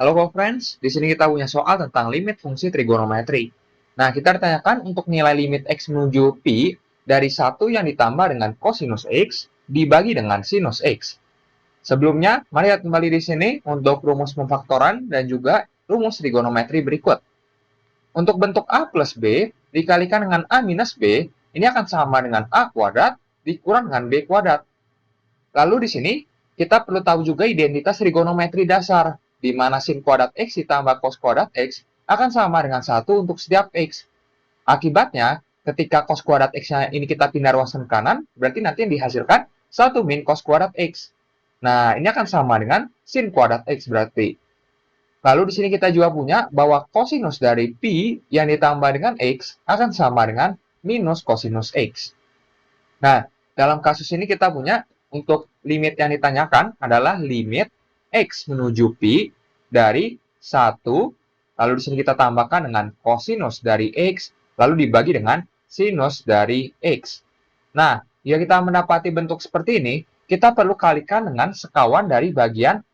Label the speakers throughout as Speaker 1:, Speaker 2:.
Speaker 1: Halo friends, di sini kita punya soal tentang limit fungsi trigonometri. Nah, kita ditanyakan untuk nilai limit x menuju pi dari 1 yang ditambah dengan kosinus x dibagi dengan sinus x. Sebelumnya, mari lihat kembali di sini untuk rumus pemfaktoran dan juga rumus trigonometri berikut. Untuk bentuk a plus b dikalikan dengan a minus b, ini akan sama dengan a kuadrat dikurang dengan b kuadrat. Lalu di sini, kita perlu tahu juga identitas trigonometri dasar, di mana sin kuadrat x ditambah cos kuadrat x akan sama dengan 1 untuk setiap x. Akibatnya, ketika cos kuadrat x-nya ini kita pindah ruasan ke kanan, berarti nanti yang dihasilkan 1 min cos kuadrat x. Nah, ini akan sama dengan sin kuadrat x berarti. Lalu di sini kita juga punya bahwa kosinus dari pi yang ditambah dengan x akan sama dengan minus kosinus x. Nah, dalam kasus ini kita punya untuk limit yang ditanyakan adalah limit x menuju pi dari 1, lalu di sini kita tambahkan dengan kosinus dari x, lalu dibagi dengan sinus dari x. Nah, jika kita mendapati bentuk seperti ini, kita perlu kalikan dengan sekawan dari bagian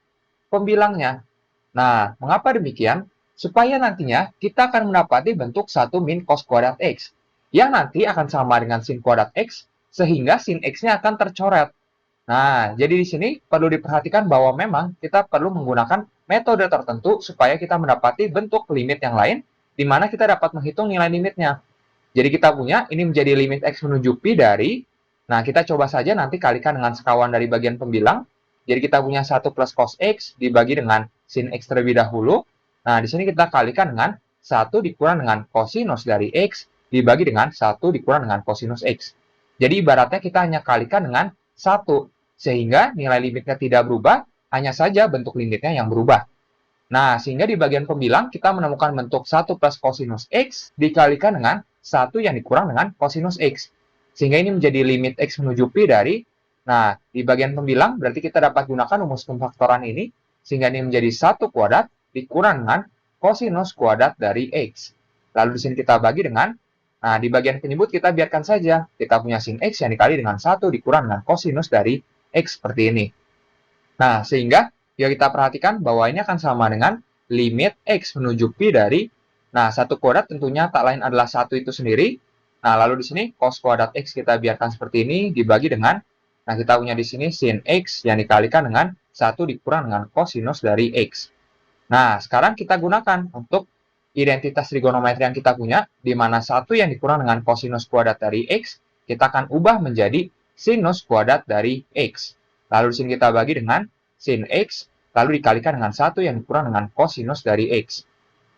Speaker 1: pembilangnya. Nah, mengapa demikian? Supaya nantinya kita akan mendapati bentuk 1 min cos kuadrat x, yang nanti akan sama dengan sin kuadrat x, sehingga sin x-nya akan tercoret. Nah, jadi di sini perlu diperhatikan bahwa memang kita perlu menggunakan metode tertentu supaya kita mendapati bentuk limit yang lain, di mana kita dapat menghitung nilai limitnya. Jadi kita punya, ini menjadi limit x menuju pi dari, nah kita coba saja nanti kalikan dengan sekawan dari bagian pembilang. Jadi kita punya 1 plus cos x dibagi dengan sin x terlebih dahulu. Nah, di sini kita kalikan dengan 1 dikurang dengan kosinus dari x dibagi dengan 1 dikurang dengan kosinus x. Jadi ibaratnya kita hanya kalikan dengan 1, sehingga nilai limitnya tidak berubah, hanya saja bentuk limitnya yang berubah. Nah, sehingga di bagian pembilang kita menemukan bentuk 1 plus kosinus x dikalikan dengan 1 yang dikurang dengan kosinus x. Sehingga ini menjadi limit x menuju pi dari, nah, di bagian pembilang berarti kita dapat gunakan rumus pemfaktoran ini, sehingga ini menjadi 1 kuadrat dikurang dengan kosinus kuadrat dari x. Lalu di sini kita bagi dengan, nah, di bagian penyebut kita biarkan saja. Kita punya sin x yang dikali dengan 1 dikurang dengan kosinus dari x seperti ini. Nah, sehingga ya kita perhatikan bahwa ini akan sama dengan limit x menuju pi dari, nah, 1 kuadrat tentunya tak lain adalah 1 itu sendiri. Nah, lalu di sini cos kuadrat x kita biarkan seperti ini dibagi dengan, nah, kita punya di sini sin x yang dikalikan dengan 1 dikurang dengan kosinus dari x. Nah, sekarang kita gunakan untuk identitas trigonometri yang kita punya, di mana 1 yang dikurang dengan kosinus kuadrat dari x, kita akan ubah menjadi sinus kuadrat dari x. Lalu di sini kita bagi dengan sin x, lalu dikalikan dengan 1 yang dikurang dengan kosinus dari x.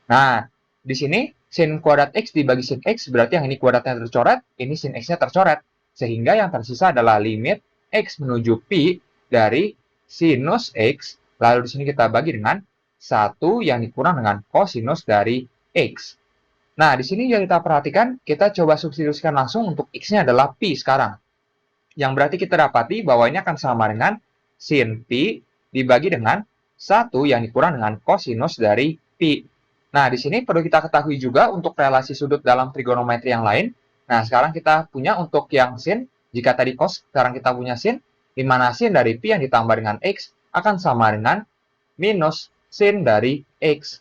Speaker 1: Nah, di sini sin kuadrat x dibagi sin x, berarti yang ini kuadratnya tercoret, ini sin x-nya tercoret. Sehingga yang tersisa adalah limit x menuju pi dari sinus x, lalu di sini kita bagi dengan 1 yang dikurang dengan kosinus dari x. Nah, di sini yang kita perhatikan, kita coba substitusikan langsung untuk x-nya adalah pi sekarang. Yang berarti kita dapati bahwa ini akan sama dengan sin pi dibagi dengan 1 yang dikurang dengan kosinus dari pi. Nah, di sini perlu kita ketahui juga untuk relasi sudut dalam trigonometri yang lain. Nah, sekarang kita punya untuk yang sin, jika tadi cos, sekarang kita punya sin, di mana sin dari pi yang ditambah dengan x akan sama dengan minus sin dari x.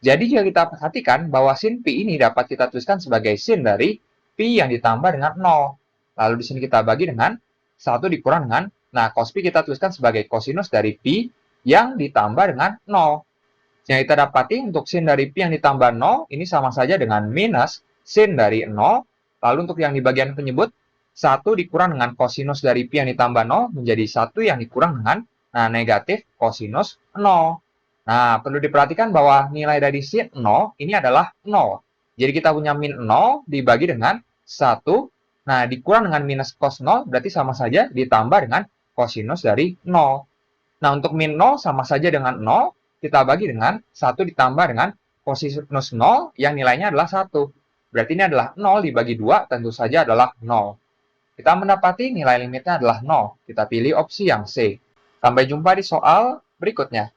Speaker 1: Jadi jika kita perhatikan bahwa sin pi ini dapat kita tuliskan sebagai sin dari pi yang ditambah dengan 0. Lalu di sini kita bagi dengan 1 dikurang dengan, nah, cos pi kita tuliskan sebagai kosinus dari pi yang ditambah dengan 0. Yang kita dapati untuk sin dari pi yang ditambah 0, ini sama saja dengan minus sin dari 0. Lalu untuk yang di bagian penyebut, 1 dikurang dengan kosinus dari pi yang ditambah 0 menjadi 1 yang dikurang dengan, nah, negatif kosinus 0. Nah, perlu diperhatikan bahwa nilai dari sin 0 ini adalah 0. Jadi kita punya min 0 dibagi dengan 1. Nah, dikurang dengan minus cos 0 berarti sama saja ditambah dengan kosinus dari 0. Nah, untuk min 0 sama saja dengan 0, kita bagi dengan 1 ditambah dengan kosinus 0 yang nilainya adalah 1. Berarti ini adalah 0 dibagi 2, tentu saja adalah 0. Kita mendapati nilai limitnya adalah 0. Kita pilih opsi yang C. Sampai jumpa di soal berikutnya.